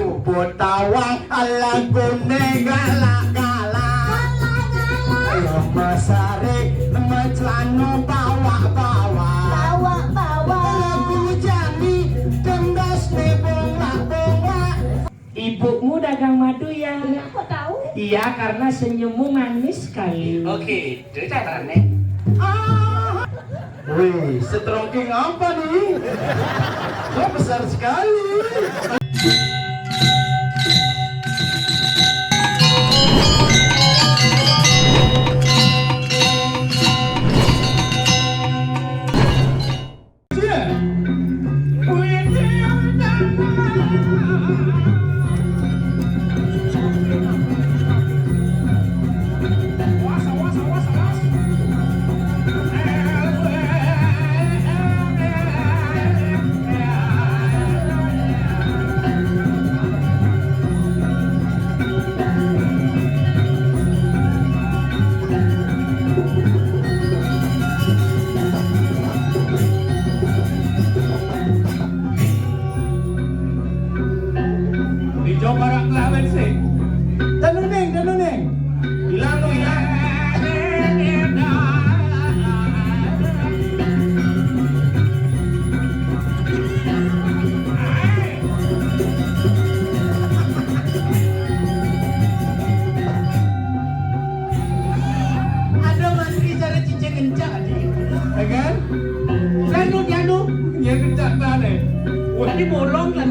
Botawang alagune gala-gala Masari maclano bawa-bawa Lagu jani dendas nih bonga-bonga. Ibumu dagang madu ya? Kok tahu? Iya, karena senyummu manis sekali. Oke, cerita nih. Wih, setrongking apa nih? Wah, besar sekali. Danuneng. Hilang. Ada mantri cara cincin kencang nih, ya kan? Danu, ya kencang mana? Wah, ini bolong kan?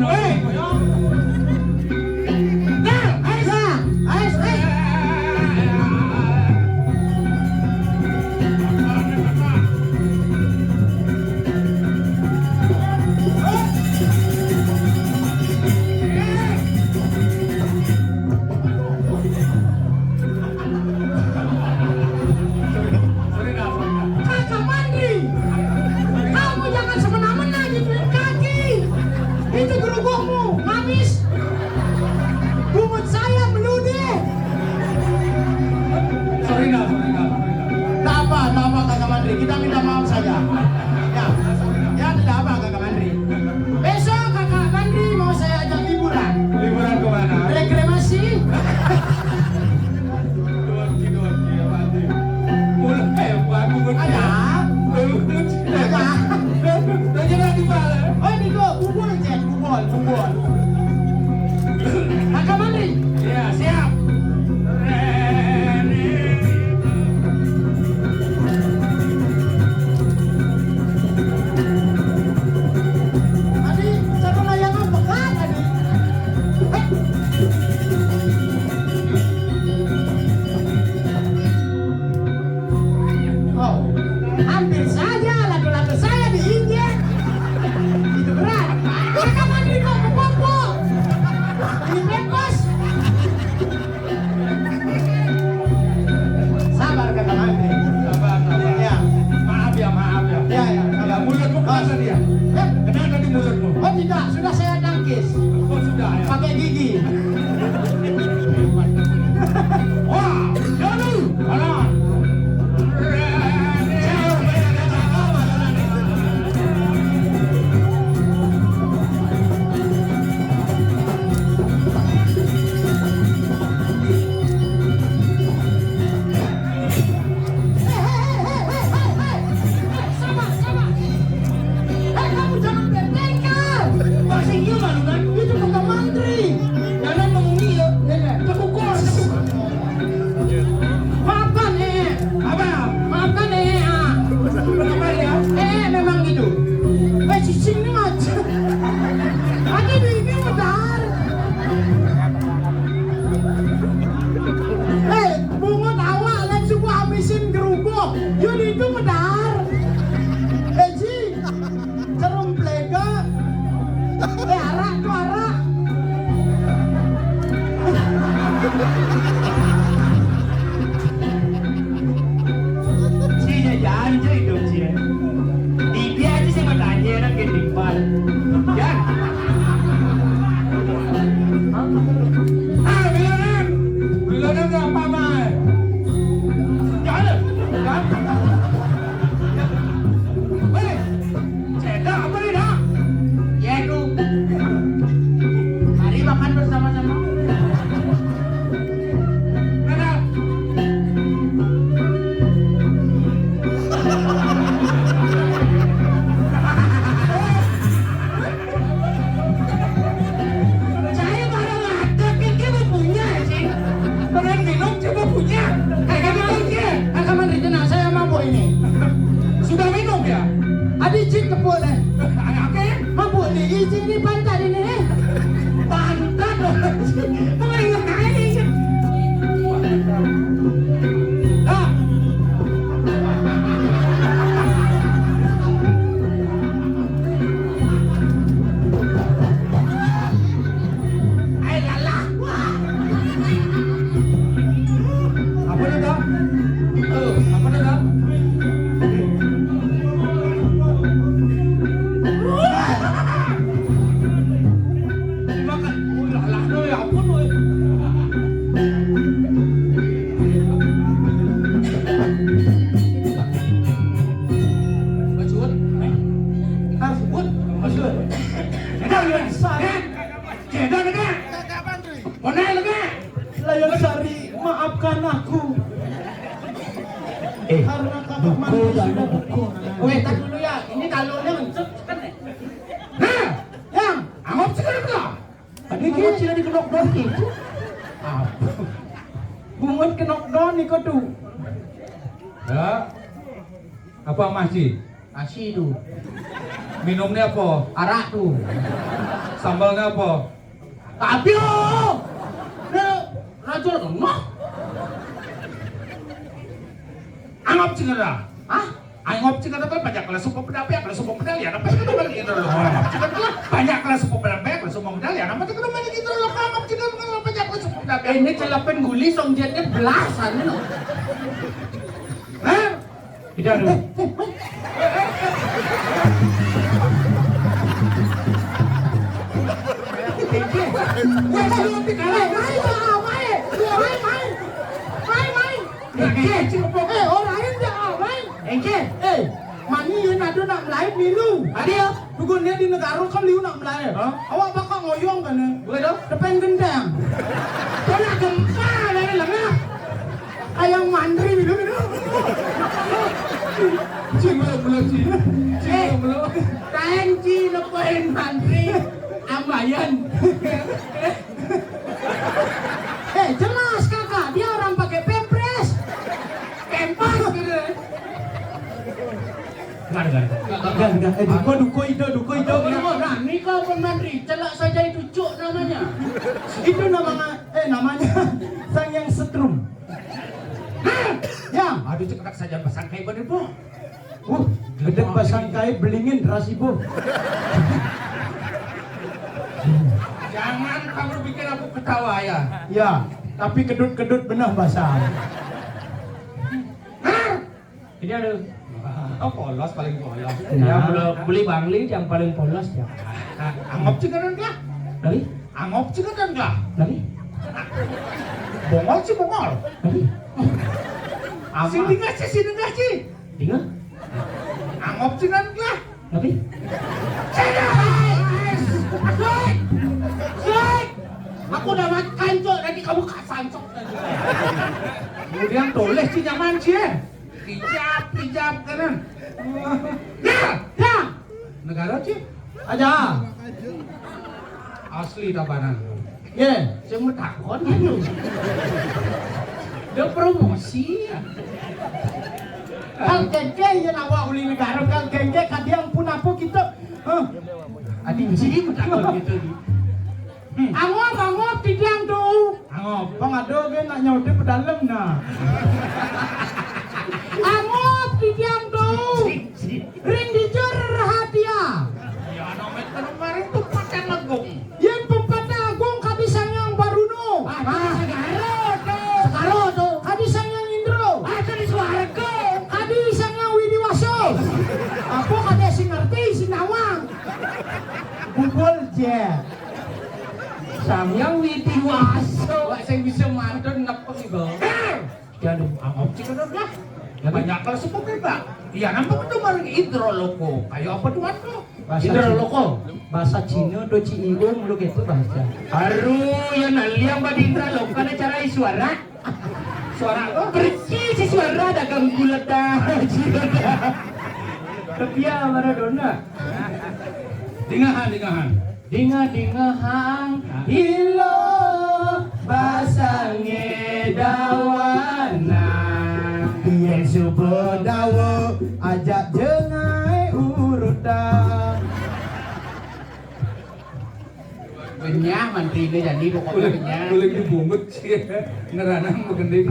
Kita minta maaf saja. Ya tidak apa Kakak Mandri. Besok Kakak Mandri mau saya ajak liburan. Liburan kemana? Rekreasi. Oh ini kok kumpul. Kakak Mandri. Ya siap. Hampir saja lagu-lagu saya diinjek. Itu berat. Kakak Mandri kok kepompok. Ini bebas. Sabar Kakak Mandri. Sabar. Ya. Maaf ya. Ya. Ya, mulutmu kemana dia? Kena tadi mulutmu. Oh tidak, sudah saya tangkis. Oh sudah ya. Pakai gigi. Wah, jalan. Jalan. makan bersama-sama. Mana? Saya baru ngadep, ini mau punya sih. Pengen minum coba punya. Kaman rencana saya mabuk ini. Sudah minum ya? Adi cik tepuk deh. Oke. Mabuk nih, izin ini pantat ini. Pantat loh. Mau ngapain? Ah. Ay lala. Apa nih dah? Apa nih dah? Dimakan. Lah no ya ampun loh. Masuk. Masuk. Masuk. Ada yang sana. Ada ada. Mana lagi? Layang Sari, maafkan aku. Karena kakak mandi sudah buku. Weh, tak dulu ya. Ini talonnya mencet kan ya? Nah, yang angop sih kan enggak? Tadi kita sudah dikenok don itu. Bungut kenok don nih kau tuh. Ya. Apa masih? Nasi tuh, Minumnya apa? arak tuh. Sambalnya apa? Tapi oh, rajul kemah. Angop sih kan? Ah, Angop sih kan banyak kelas suku pedapia, kelas suku medalian. Apa sih kan banyak gitu loh? Angop sih kan banyak kelas suku pedapia, kelas suku medalian. Apa sih kan banyak gitu loh? Angop sih kan banyak kelas suku pedapia. ini celapen guli song jetnya belasan no. Hah? Tidak ada. Mani yun na doon ang live nilu. Adi ya? Dugun niya di negara kan liu nak melayu. Hah? Awak bakal ngoyong kan ya? Boleh dong? Depan gendang. Kena gempa dari lengah. Ayang mandri minum minum. Cing belum cing. Cing belum. Tanci lepain mantri. Ambayan. Jelas kakak, dia orang pakai pempres. Kempas gitu. Enggak. Duko itu. Kau berani kau pemandri. Celak saja itu cuk namanya. Itu namanya sang yang setrum. Ya, Aduh ceketak saja pasang kayak bener bu. gede pasang kai belingin rasibo. Jangan kamu bikin aku ketawa ya. Ya, tapi kedut-kedut benah basah. Ini ada. Oh polos paling polos. Ya beli bangli yang paling polos ya. Angop sih kan enggak? Lagi? Angop sih kan enggak? Lagi? Bongol sih bongol. Lagi? Sini enggak sih? Dengar? Angop sih kan enggak? Lagi? Aku udah makan cok, nanti kamu kasan cok. Kemudian tulis sih nyaman sih. Hijab kanan. Ya. Negara sih. Aja. Asli tabanan. Ye, Saya mau takut kan? Dia promosi. kal kengke yang awak uli negara kal kengke kadiang pun apa kita. Adi sini mau takut gitu. Angop tidiang tuh. Angop. Pengado ke nak nyaude pedalem nah. Angop tidiang tuh. Ring dijur rahatia. Ya nomor kemarin tuh pacar legung. Yang pempatna agung kabisang yang baru no. Sekaro tuh. Kabisang yang Indro. Ada di suaraku. Kabisang yang Widiwaso. Apa kada si ngerti si Nawang. Bubul je. Samyang Widiwaso. Wah saya bisa mantan nepeng ibu. Jangan Angop sih kan enggak? Ya banyak kalau sepupu Pak. Iya nampak tuh baru hidroloko. Kayak apa tuh Mas? Hidroloko. Bahasa Cina do ciigong lu gitu bahasa. Aduh, ya naliang ba hidroloko na cara suara. Suara persis si suara dagang gulat dah. Tapi ya Maradona. Dingahan. Dinga-dingahang hilo basange dawana Yen subedawa ajak jengai urutan. Benyah mantri ini jadi pokoknya benyah. Boleh dibungut sih. Ngeranang magending.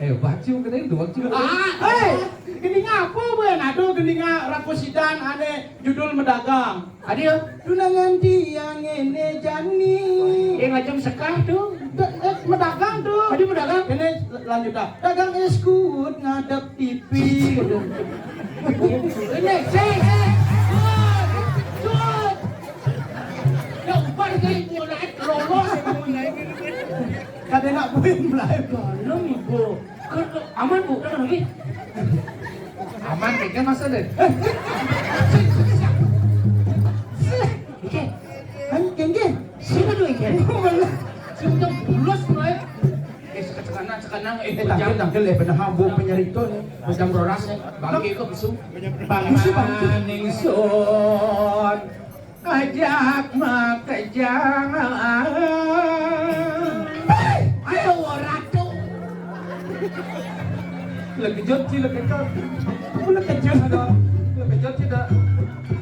Hebat sih magending dua sih. Gini ngapa ben? Aduh gini rakusidan ane judul medagang. Adio, Tunangan dia ngene jani. ngajam sekah tuh. Medagang tuh. Adio mendagang. Ini lanjut dah. Dagang es kuut ngadep TV. Ini, Cut. Ya upar kayak mulai lolos. Kadang nak buim mulai. Belum ibu. Aman bu, kan lagi. Aman kayaknya masa deh. Ike, Geng. siapa tuh Ike? Siapa tuh bulas mulai. Sekarang Tangkil pernah hambung penyarito nih. Macam roras bangki ko bisu. Bangki. Ningson ajak makajang. Ayo ratu. Lekejut sih lekejut. Lekejut tidak.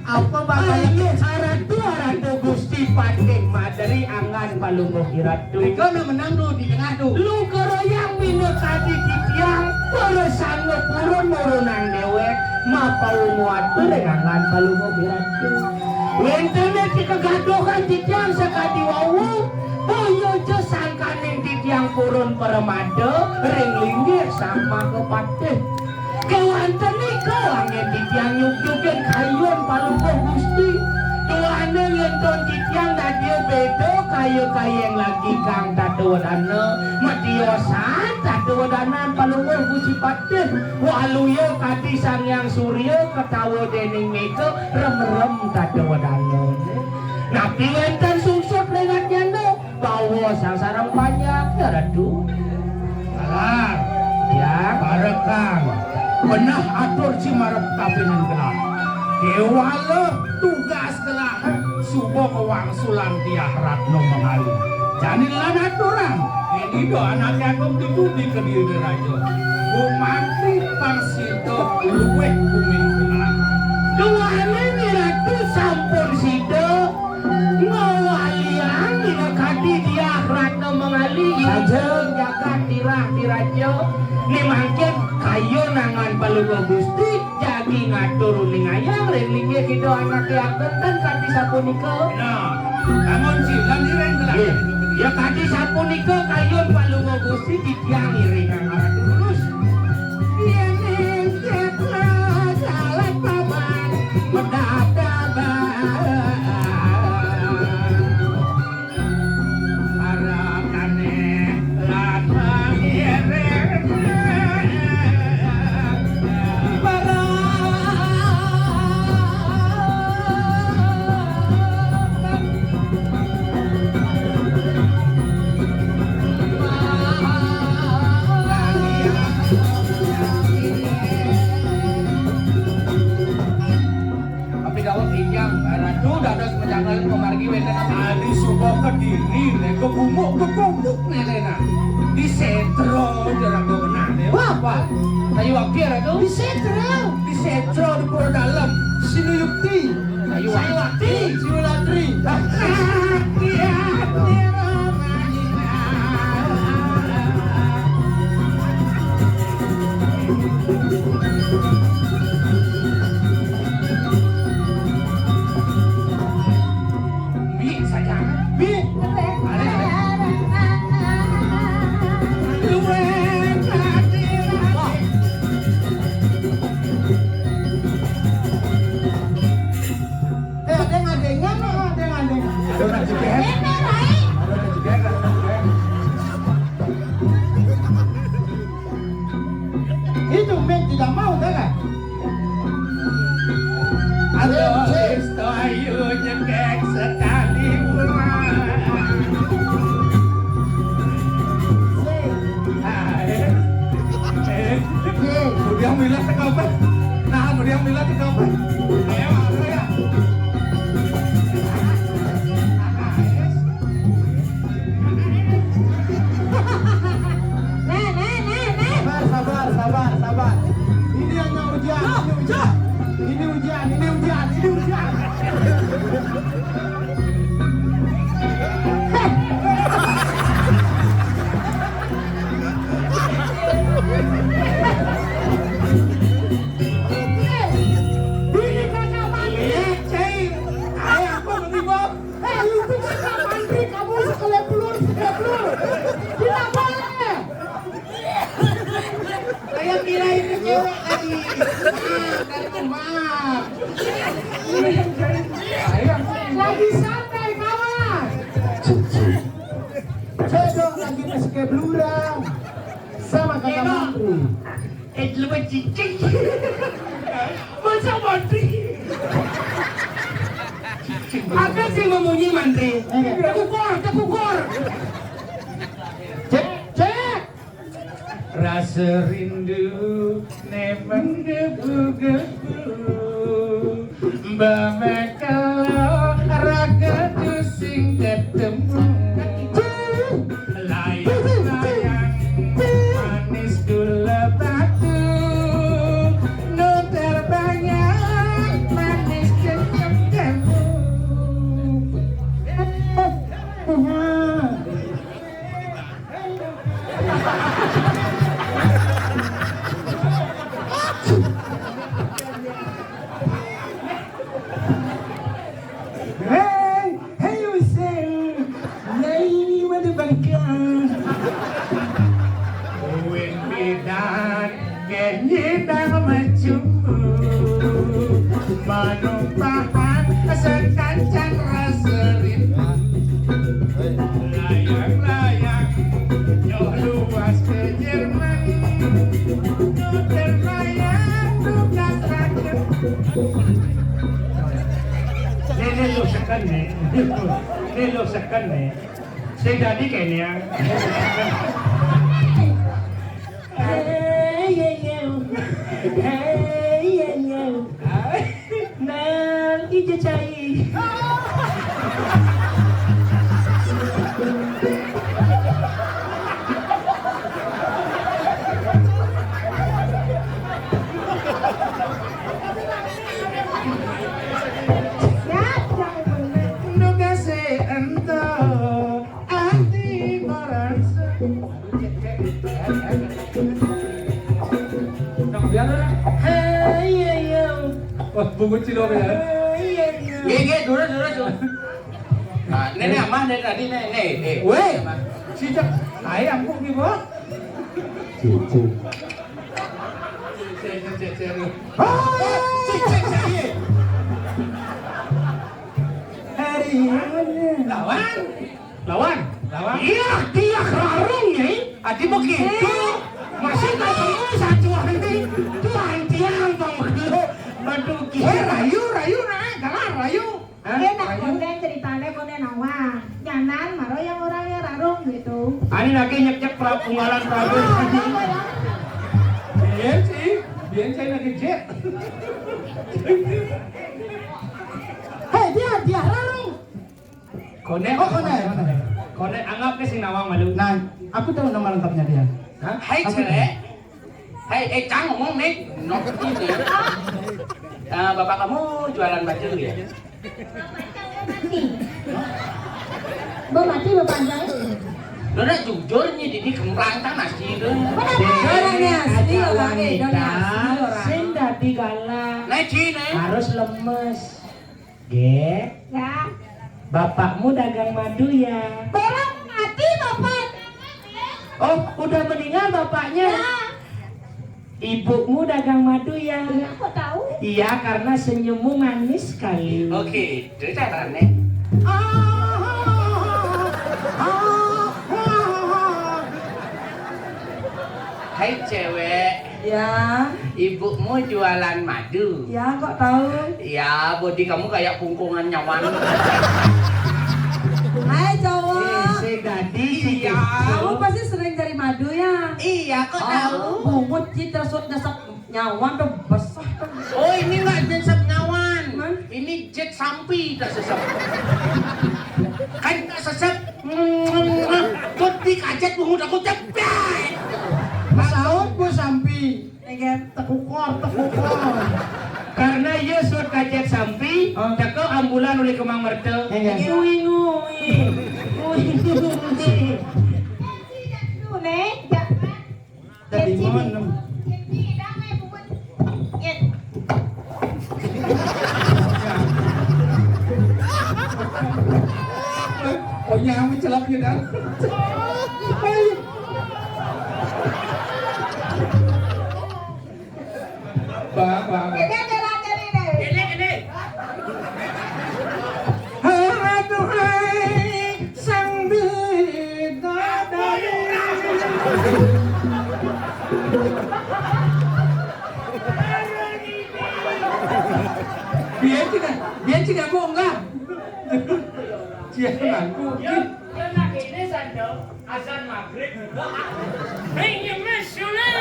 Apa bakal aratu Gusti Pandeng Madari angan palungguh iratu. Ikaw na menang do di tengah do. Lu keroyang minut tadi titiang peresanggo purun murunang dewek mapau muat berengangan palungguh iratu. Wentene kekagadohan titiang sakadi wawu boyo jo sangkaning titiang purun peremado ring linggir sama kepatih. Kewanten iko angin titiang nyuk-nyukin kayon palungguh Gusti. Tuane yenton titiang nadio bedo kayo-kayeng lagi kang tatuwadana matiosan tatuwadanan palungguh Gusti Patih waluyo kati Sangyang Surya ketawa dening mega rem-rem tatuwadana. Napi wenten sungsut lengat nyano bawa sang sarang panjang ya radu. Alar. Ya, Barekang. Benah atur cimarep kapinan gelar. Dewala tugas gelar. Subo kewangsulan tiah Ratno mengali. Janin lan aturan. Ini do anak yakum ditudi ke diri raja. Bumantri parsito luweh kumin gelar. duane miratu sampun sido ngawalian dina kadi dia Ratno mengali sajeng jagat tirah dirajo ni mangken kayo nangan palungguh Gusti jadi ngatur ning ayang relinge kido anak yaken dan kadi sapunika. Nah, namun silang direng gelar. Ya kadi sapunika kayo palungguh Gusti ditiang iring anak lurus. Yen cekla salah paman mendadak Arakane latang ireng. tapi dawet ijang ratu dados menjangal pemargi wenten Tadi suka kediri, ke bumuk, ke bumuk nelena. Di setro jarang kebenar ya. apa kayu wakir itu Di setro. Di setro di pura dalam. Sinuyukti. kayu wakti Siulatri. Bi sayang. Bi. Ada ngadeng. Cedok lagi masih kayak belurang. Sama kata menteri. Lebih cicing. Masa menteri? Apa sih ngomongnya menteri? Tekukor. Cek. Rasa rindu nemang gebu-gebu Mbak kalau raga tu sing ketemu Layang-layang manis gula batu Nu terbanyak manis kencang kamu Hey Hussein, ini mana bangkang? Uwin bidan kenyidang mencumbu Manumpahan sekancang rasa rindu Layang-layang nyoh luas ke Jerman Nu terbayang tugas rakyat Nelo sekan nih. Saya jadi kayaknya. Nang ija cai. Nugase ento ati merasa Wah, bungut cilok ya. Gege, dulu. Nah, nenek amah dari tadi nenek. Weh, sejak saya empuk nih, Bos. Lawan. Iya, dia kerarung ya. Adi begitu. Masih ketemu satu hari ini. Tuhan tiang bang begitu. Aduh, Rayu, galah rayu. Dia tak konten ceritanya konten awal. Jangan maroh yang orangnya rarung gitu. Ani lagi nyek penggalan Prabu. Biar saya lagi jet. Hei dia rarung. Konek. Oh konek. Konek anggap ke sing nawang malu. Nah, aku tahu nama lengkapnya dia. Hah? Hai cewek. Hai, Cang ngomong nih. Ini. Bapak kamu jualan baju ya? Mati bepanjang. Dona jujur nih, Didi kemprang kan nasi itu. Orangnya asli orangnya Indonesia. Sing dadi galak. Nah, Cina. Harus lemes. Ge, Ya. bapakmu dagang madu ya. Orang mati bapak. Oh, udah meninggal bapaknya. Ya. Ibumu dagang madu ya. Iya, kok tahu? Iya, karena senyummu manis sekali. Oke, itu caranya. Hai cewek, Ya, ibumu jualan madu. ya kok tahu? Ya, body kamu kayak pungkungan nyawan. Hai cowok, Si Dadi, si Iya. kamu pasti sering cari madu ya? Iya, kok tahu? Bungut sih tersut nyesek nyawan tuh besar tuh. Oh, ini nggak jet nyawan. Hah? Ini jet sampi tersesep. Kan tak sesep. Tuh dikajet bungut aku cepet. Masaud ku sampi. Negen, Tekukor. karena ia suat kajet sampi, teko ambulan oleh kemang mertel. Ngui. Tuh, Nek, jangan. Tadi mohon. Jadi, damai buat. Ya. Oh, yang mencelap ya dah. Bang. Dia jalan dari deh. Ini. Aduhai sang bidadari Biar juga aku enggak. Jangan aku. Enak ini sando azan maghrib. Hei, mesyule.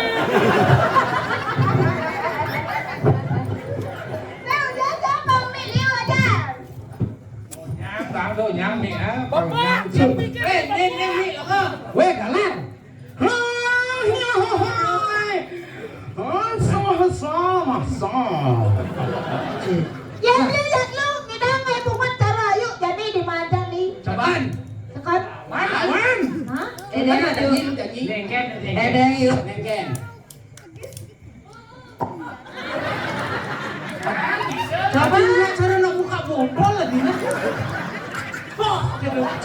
Tao đâu nhắm mẹ Bapak, ini mi lo. quê cả lan Ya lihat lu, kita main bukan cara yuk jadi di mana nih? Cobaan. Tekan. Wan Hah? Dia janji. Lengket, Dia yuk. Nengken. Coba cara nak buka botol lagi nah.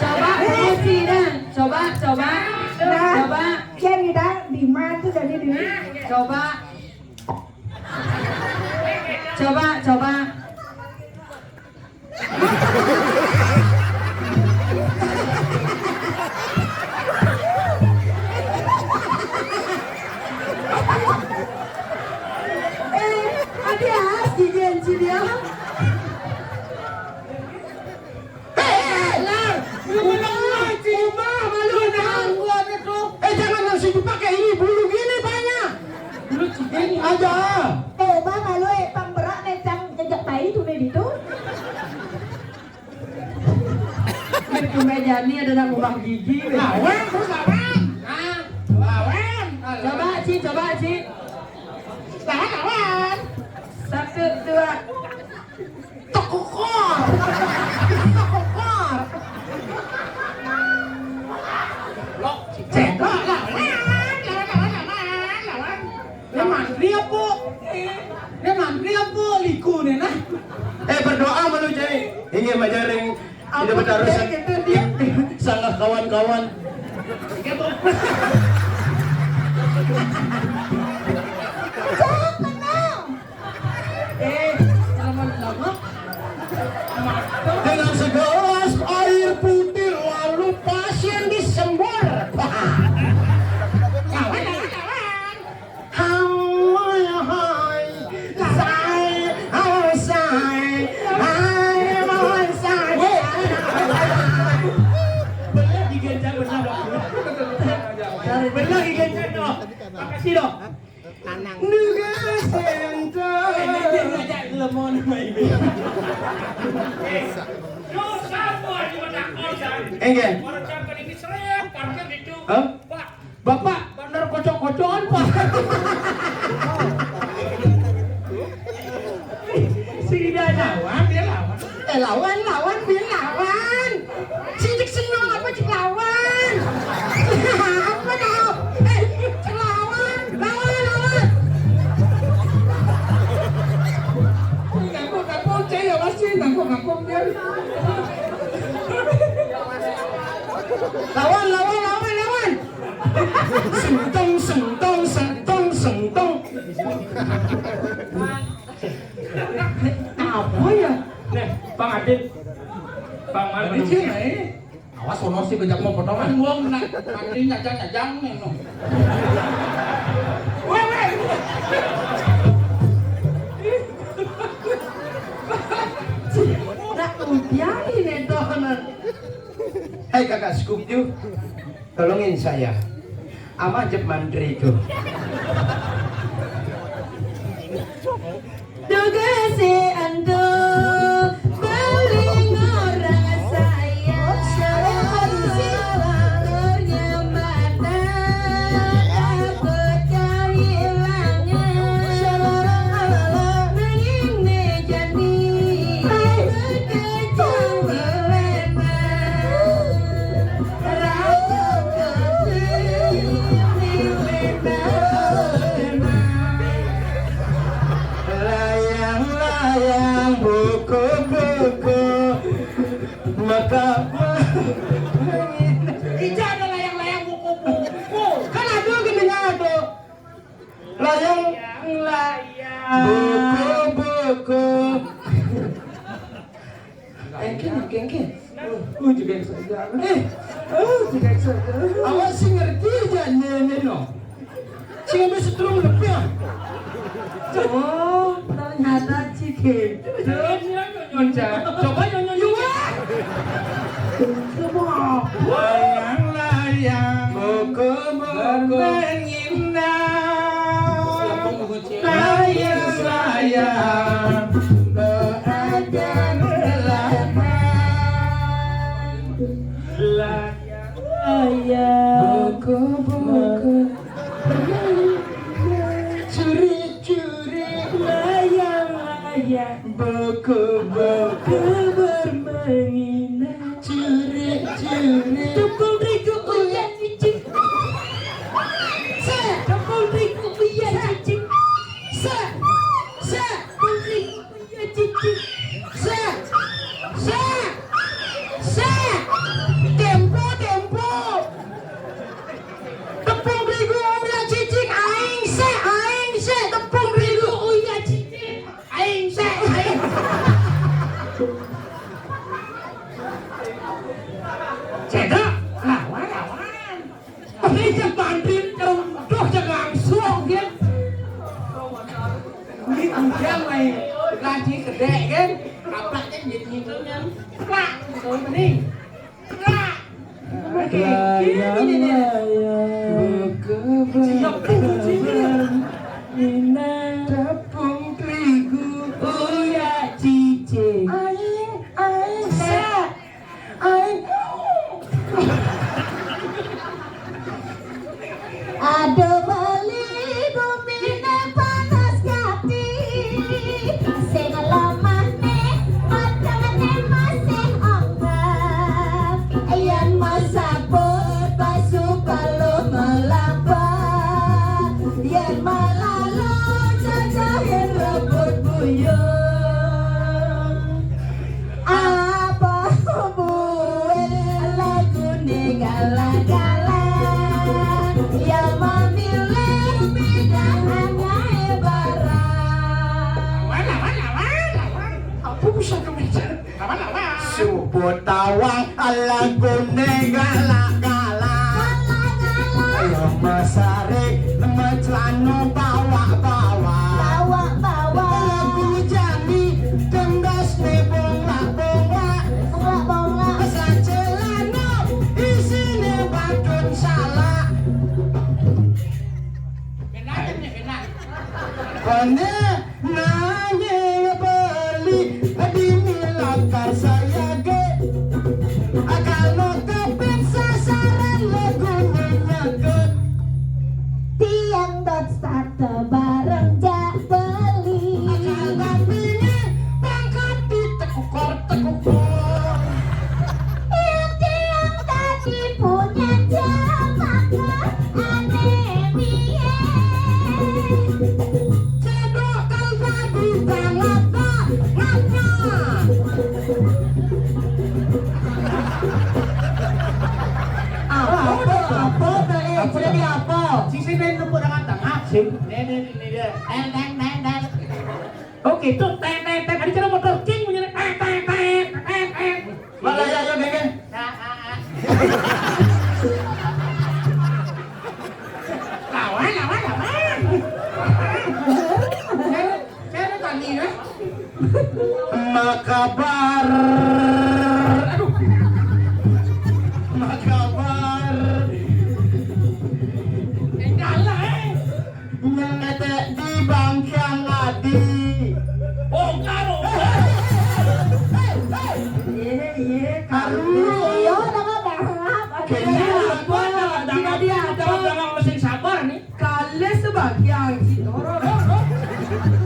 Coba promosi dan coba. Coba. Kian kita di mana tuh jadi di. Coba. Ada gigian sih dia. jangan langsung dipakai ini bulu gini banyak ini aja Bang lalu pang berak necang jejak tai tuh nih itu. Itu meja ini ada nak ubah gigi. lawan terus lawan lawan Coba Ci. lawan Satu, dua. tokokor cendok lawan dia mantri apa liku nih nah berdoa malu jadi ingin majaring tidak bertarusan sangat kawan-kawan Lama-lama. dengan segelas air putih lalu pasien disembur kawan Benar ikan dong. Makasih dong. Nuga senter ngajak lemon mai. Yo sama di mana kosan. enggak Orang cakap ini seret parkir itu. Hah? Pak, bapak bener kocok-kocokan pak tidak lawan dia lawan. lawan dia lawan sidik senang apa cik lawan apa tau cik lawan ngaku cek ya pasti ngaku dia lawan sentong Apa ya? Nih, Bang Adit. Bang Adit sih nih. awas sono sih banyak mau potongan Wong nak mandi nyajang nih no. Weh. Nak ujian ini tohanan. Hei kakak Scoop yuk tolongin saya ama jeb mandri itu Duga si ando paling orang saya Salahnya mata aku kehilangan Mengingi jadi berkejauh dilema Rasa kasih dilema layang buku-buku maka Ija ada layang-layang buku-buku. kan ada gini ada layang buku-buku Engkin. juga saja awas sih ngerti aja nenek yang setrum lebih. Oh, ternyata cike. Coba nyonya juga. Layang-layang, buku-buku mengindah. Layang-layang, beradaan lama. Layang-layang, buku-buku curi-curi. Layang-layang, buku-buku bermainah. Curi-curi. Tepung terigu uyan cicing. Tepung terigu uyan cicing. Tepung terigu uyan cicing. Tempo. Tepung terigu uyan cicing. Aing se. Tepung terigu uyan cicing. Aing se. Cedok, lawan. Ini jepantin teruntuk jangan suang kan. Ini ujang main gaji gede kan. Kapaknya jadi kan. Plak, betul bening. Plak. Tepung terigu uya cicing. Aing se. Aduh beli bumine panas gati sing lemah ne matane masing anggap yen masabut pasu kalau melapat yen malalu jajahin rebut buyung apa buel lagu negala-gala yang memilih bidangannya barang. Apa bisa kemeja? Lawan. Subuh tawang lagu negala-gala. Yang mesare mecelano bawa-bawa. Lagu jani kendas ne bonga-bonga. Sacelano isine badun salah. Kone nanya beli di milakar saya ge. Kalau kepin sasaran lagu menyaget. Tiang dot start bareng jak beli. Kambingnya pangkat ditekukor. Tiang tadi punya jamaah anemia. Cedok kalbadi ngapa? Apa? Sudah di apa? Sisi main tepuk dengan tengah. Ini dia. Ten. Oke, tuh ten. Tadi cara motor king punya ten. Malah ya geng. Lawan. Saya tadi ya. Makabar. Nyengete di bangkang adi. Oh, karo. Iya, nama berharap. Kayaknya apa? Jika dia ada Dalam mesin sabar nih. kales sebagian si Toro.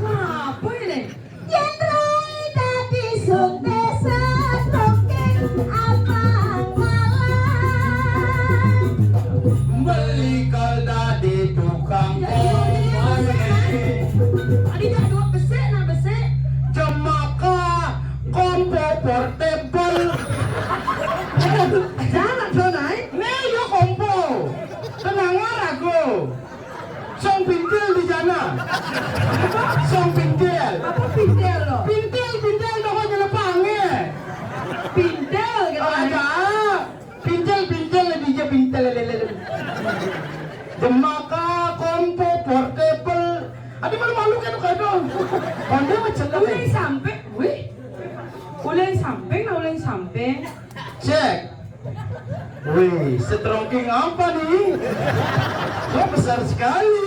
Apa ini? Jendrai tadi sung desa stroking abang malam. beli kalda di tukang Tadi dah dua besek nak besek. Jemaka kompo portable. Jangan sonai. Nih yo kompo. Tenang aku. Song pintil di sana. Song pintil. Apa pintel lo? Pintil dong aja lepangnya. Pintel Ada. Pintil lebih je pintil. Jemaka kompo aduh. Kondo macam Uling samping, wih. Uling samping, nah uling samping. Cek. Wih, setrongking apa nih? Kok besar sekali.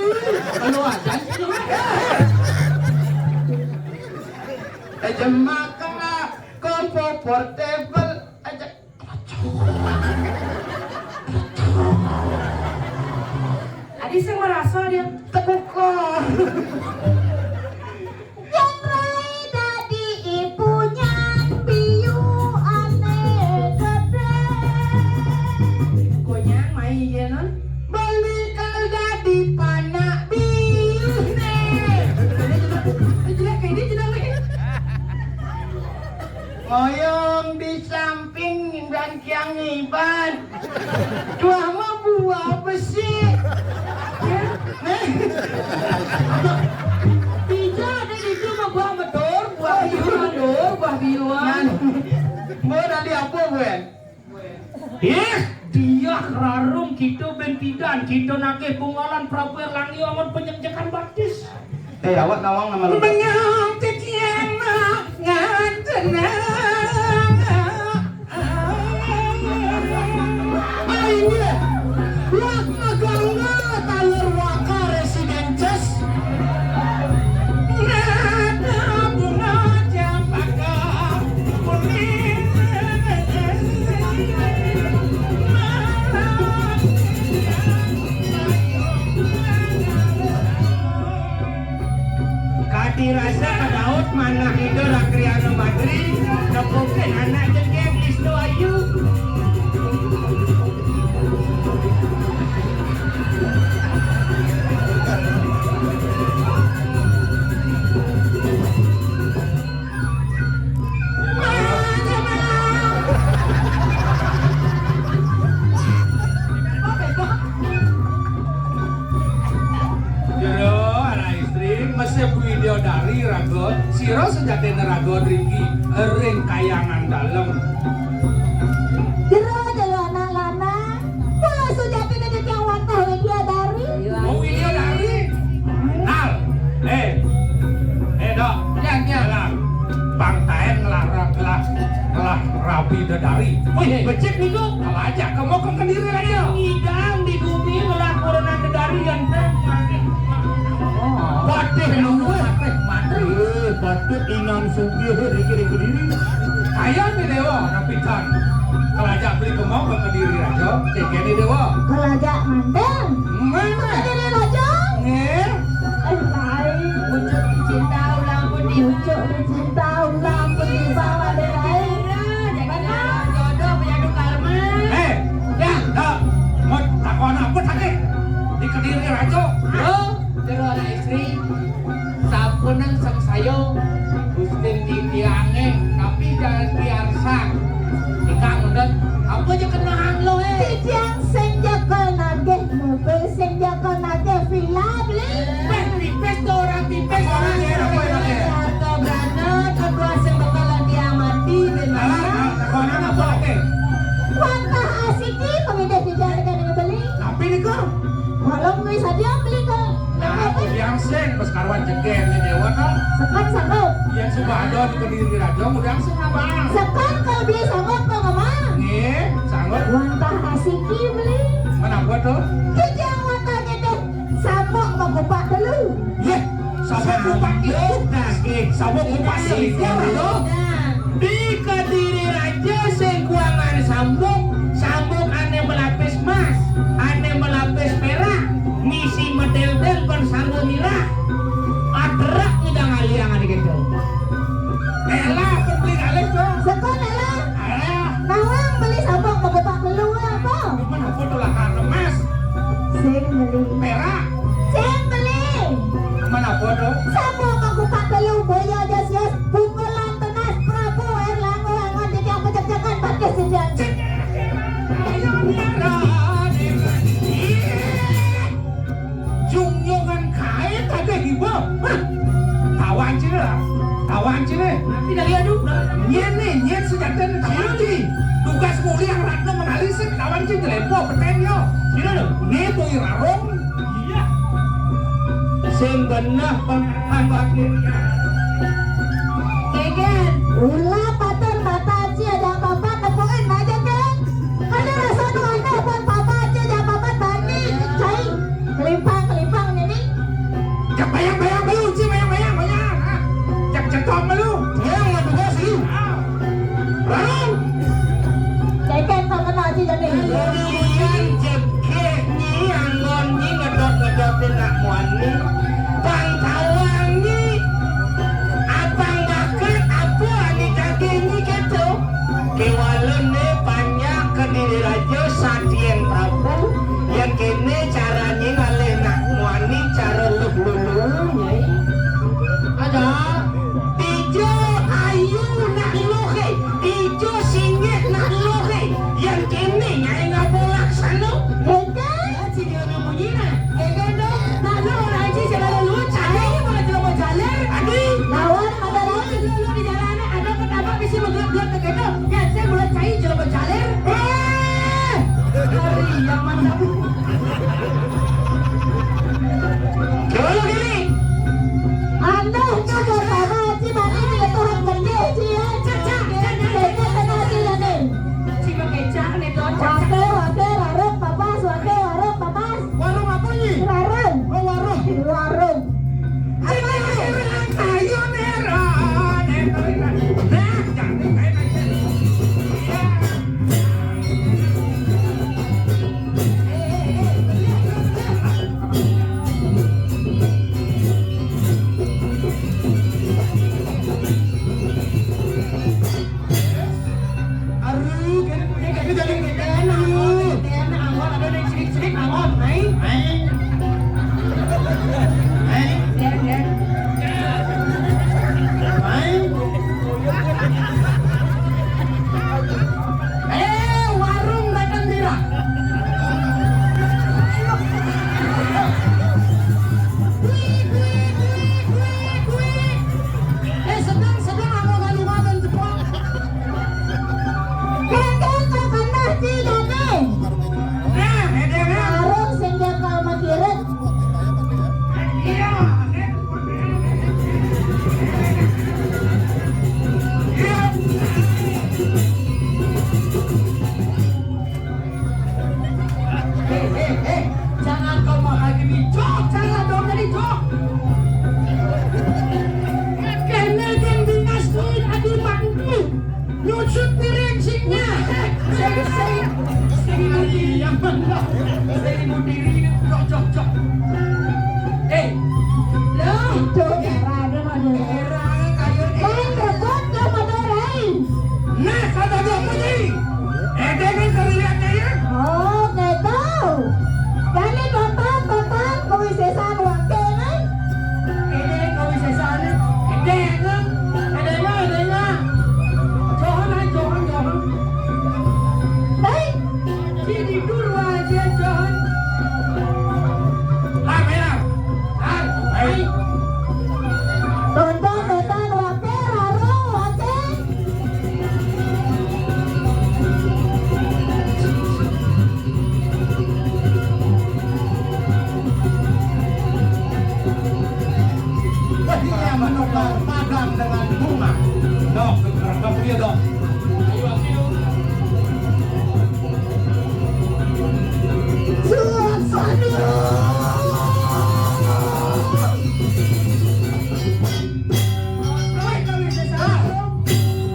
Kalau aja sih lu. Maka kompo portable aja. Adi saya merasa dia. Tekukor. Yang lain tadi ibunya piyu aneh gede. Konyang main dia non. Balik jadi panak biu nih. Jelek kayak dia jenang lagi. Ngoyong di samping dan kiang iban. Cua mah buah besi. Tidak ada di situ mah buah medor, buah biruan dor, buah biruan. Mau nanti apa gue? Dia rarum kita bentidan, kita nake bungalan praper langi aman penyenjakan baptis. Awak nawang nama lu. Menyang titiana ngantena. Ayo, wak magangga taler waka residences. Nada bunga cempaka kuning. Kati rasa kadaut mana itu rakriana madri. Nepukin anak jengkeng istu ayu. Jero anak istri masih video dari ragot siro sejati ragot Riki ring kayangan dalam. Jero anak lana. Pulau sujati dari yang watah dia dari. Mau video dari nal dok lah bang taen ngelah rapi dari wih becek nih kok kalau aja kamu ke Kediri aja ngidam di bumi ngelah corona Kediri yang patih nunggu Patut inang sugih riki Kediri. kaya nih dewa rapitan kalau aja beli kemau ke Kediri aja ceknya nih dewa Kelajak mandang. mana Jadi raja. nih Lain. Ujuk cinta ulang pun di Ucuk dan cinta ulang pun di bawah derai. jodoh penyadu karma. ya dok mau takon apa tadi di Kediri aja Oh, jero anak istri. Sapunang sang sayo. Gustin di tiange, tapi jangan biarsak. Ikang udah, apa aja kenahan lo Tijang senjaka nageh mobil senjaka nageh villa beli. Tipes tuh orang tipes orang Harga berana kedua sing bakalan diamati benar. takonan apa tadi Wantah asiki pengidah dijalankan dengan beli. tapi nih kok Walau nggak saja beli ke. nah yang seng pas karuan ceken nih dewa kan Sekan sanggup. yang suka ada di Kediri aja udah seng apa Sekan kalau beli sanggup kok nggak mau. nih sanggup Wantah asiki beli. mana buat tuh Tijang wantahnya deh. Sabuk mau kupak dulu. yeh sabuk kupak sabuk kupak selipnya tuh Di Kediri aja sekuangan sambuk aneh melapis emas, aneh melapis perak, ngisi medel-del kon sanggo mirah. Adrak ngidang aliangan gitu. elah pembeli kalik tuh Sekan lah. alah Nawang beli sabuk mau kupak dulu apa? mana apa tuh lah kan emas Sing beli. perak Sing beli. mana apa tuh Sabuk mau kupak dulu boyo jas pukulan tenas Prabu Erlangga angon jadi aku cek-cekan pakai sejak. Jungjungan kain tadi hibah tawan cina Tapi dari aduk nyen sejak dan ciuci tugas mulia Ratna menalisik tawan cina lepo peten yo cina nih boy rarong iya sing bener penghambat dirinya. Keken. Ulah paten mata aja ada apa-apa temuin aja kan. Ada rasa doanya buat papa aja ada apa-apa tani. Cai kelimpang ini. Jak bayang-bayang lu, Ci, bayang-bayang. Jak cetok lu. Yang nggak sih? Barang. Keken temen aja jadi. Kemudian jebke ni anggon ni ngedot-ngedotin nak muani. Bang tawang ni abang bakar apa ni kaki ni gitu. Kewalan ni banyak kediri raja Satyen Prabu yang kini caranya ngalih nak muani cara lulu-lulunya. Ada. Ijo ayu nak lohe, ijo singgit nak lohe. Yang kini nyai ngabolak sana. Keken. Si dia nak bunyi nak. Keken dong. Nak lu orang aja jalan lu. Cari mana jalan mau jalan. Adi, Lawan ada lagi. Lu di jalan ada kenapa bisa menggelap ke gitu. Ya saya mulai cari jalan mau jalan. Hari yang mantap. kalau gini, Anda juga sama aja mana ini Tuhan gede sih ya. Keken temen aja jadi. Si kecak nih tuh. Wake warung papas, wake warung papas. Warung apa ni? Warung. Oh, warung. Warung. Ayo nera. Nah, jangan kayak Warung Batang Merah. Sedang aku galungan Jepang. Keken temen aja jadi. nah, edena. Warung sing jakal makirit. Iya. Jangan kau menghakimi. Jok, jangan dong jadi jok. Kene kan dinas duit adi mangku. Nyucut piring singnya. Saya yang mana? Saya mau diri jok. Lo. Itu era mana? Era kayu Main rebut ke Madurai. Nah, kata dia apa ni? Edena kali lihat ya. Oh, gitu. Kali total kewisesan wake kan? Ini kau bisa sana. Ada kan? Ada. Johan. Baik. Sini dulu aja Johan. Ah, merah. Ah, baik. Tonton wake raro wake. Wah, dia menukar padang dengan bunga. Dok, dok dia dok.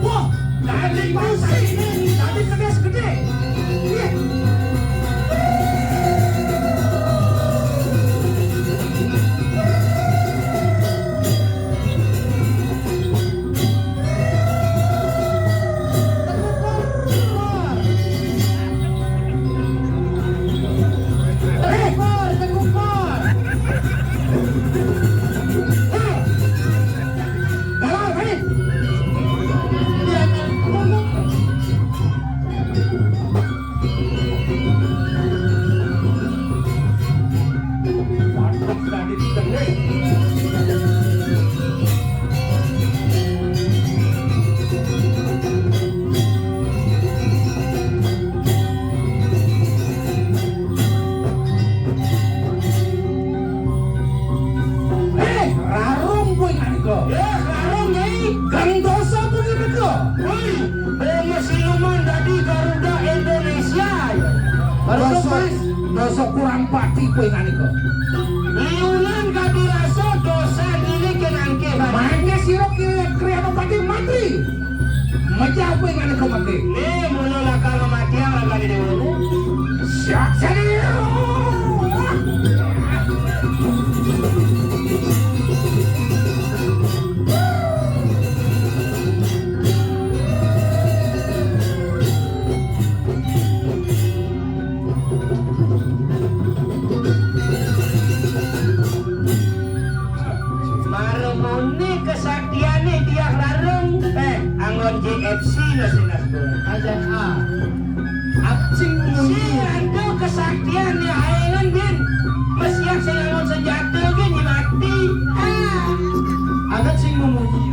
Wah, dari masa ini, dari kedes gede. Lihat. sok kurang pati kowe nganiko. Liunan kadiraso dosa ini kenangke Mangke sira kriya pati mati. Maja kowe nganiko mati. nih mulu lakar mati yang lagi di dulu Syak sadiu. marumuni kesaktiannya dia larang angon JFC nasinas gue Ajan A. Abcing si ando kesaktian ya ayengan bin mesiak senangon sejatuh gini mati Agak sing memuji.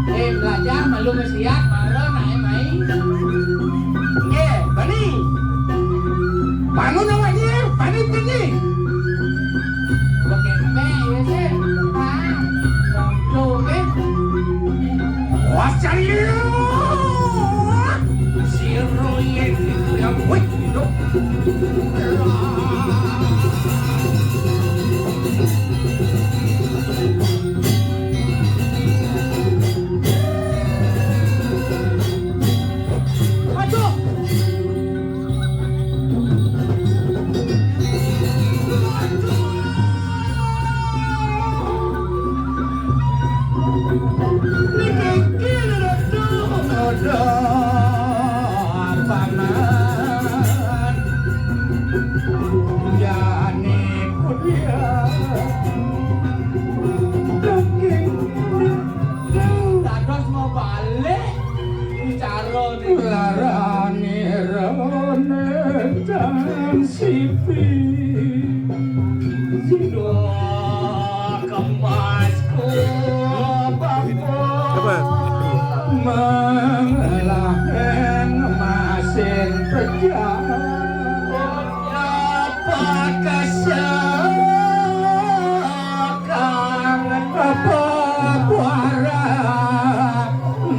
Belajar malu ngesiak maro nae mai. ye bani Panu namanya, pani tinggi. Bekempe ya sih. Tuh kan. Wasariu. Siro yen yang wih hidup. Aduh. Dados mau balik. Bicara nih. Larane rone dan sipi. kemasku Mengelahen masin pejalan. apakah sekarang Apa kuara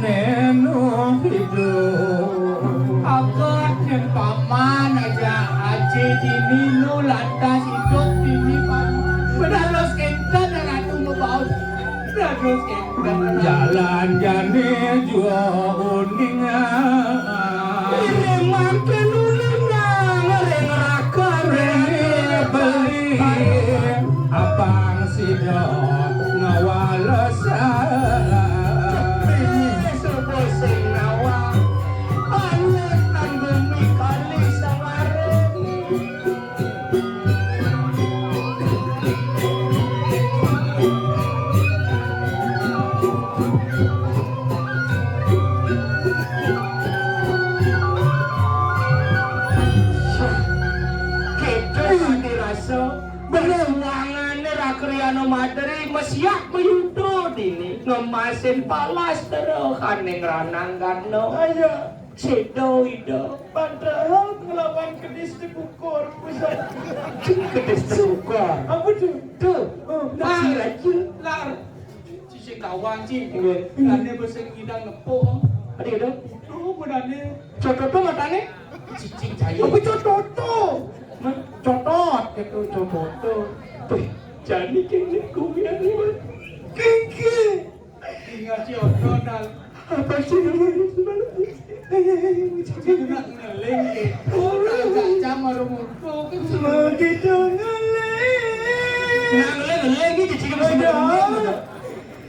nenu hidup. Agak yang paman aja aja dini nu lantas hidup dini paman. Bedalos kenta dan ratu ngebau. Bedalos kenta. Jalan jane jua uningan. ini mampir nulingan ring raka Rene beli abang sido ngawalesan. sebuah sing nawa anak tanggung kali samareng kita dirasa benewangannya rakriano materi mesiak mayudo dini ngemasin palas terus kaning rananggan no ayo cedo ido padahal ngelawan kedis dikukur pusat kedis dikukur apa tuh nasi aja Lar. Cici kawan ci. Lane beseng idang nepung. ada gitu Tuh bedane. cotot matanya Cicing jaya. apa cotot cotot itu cotot tuh jadi kini kumian ini kiki Ingat si Donald. apa sih namanya Cici nak ngeleng ke. Agak camar mutu kan. begitu ngeleng lagi cici ada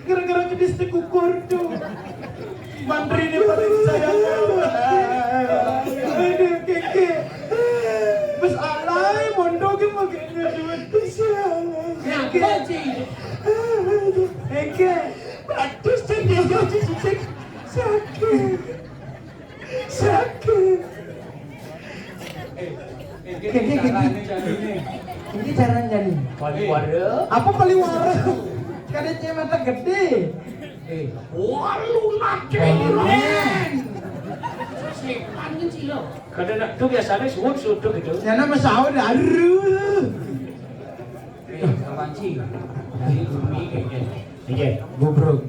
gara-gara kedis dikukur tuh mantri ini paling sayang aduh kiki bes alay mondo ke makanya duit kesialan Kenapa ci? Eke, atus dia cici sakit, sakit. Caranya jadinya. Ini caranya nih. Apa paliwara? Kadetnya mata gede. Walu nak Keren. Sepan kan sih lo. kadang nak tu biasanya sudut gitu. Nyana masau dah. Aduh. Kawan ci. Dari bumi kayaknya. Iya. Gobrok.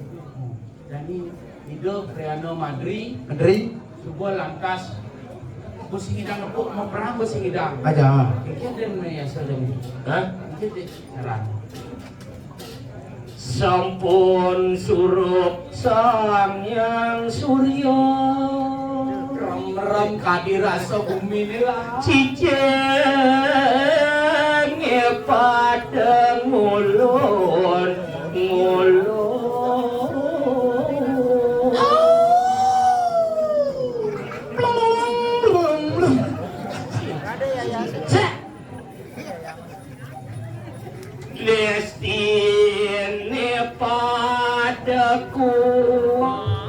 Jadi hidup Riano Madri Andri. sebuah langkas Musim hidang aku mau perang musim hidang. Aja. Kayaknya dan Maya sedang. Hah? Jadi serang. Sampun surup sang yang surya Rem kadirasa bumi ini lah. cicenge pada ngulun Lestine pada kuasa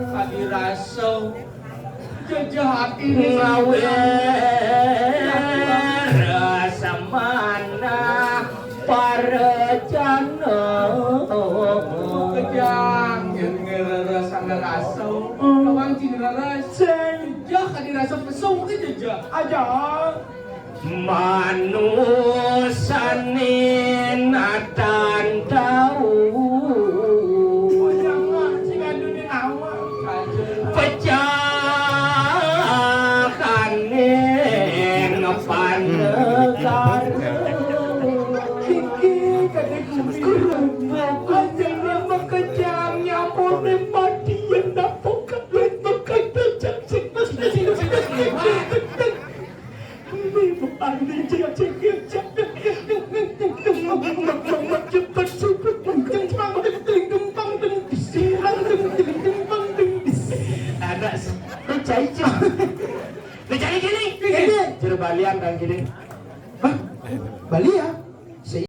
Kadirasa jajah hati ini ngawe rasa mana para jana kejang yang ngerasa ngerasa kawan cina rasa jajah kadirasa pesung ke jajah aja manusane natan tau jangan sing adunin awak pecahane ngepanekar kiki kadek kurang aja makejang nyapun empati yang dapok kadek makejang ada cai gini. Coba balian kan gini. Hah? Bali ya?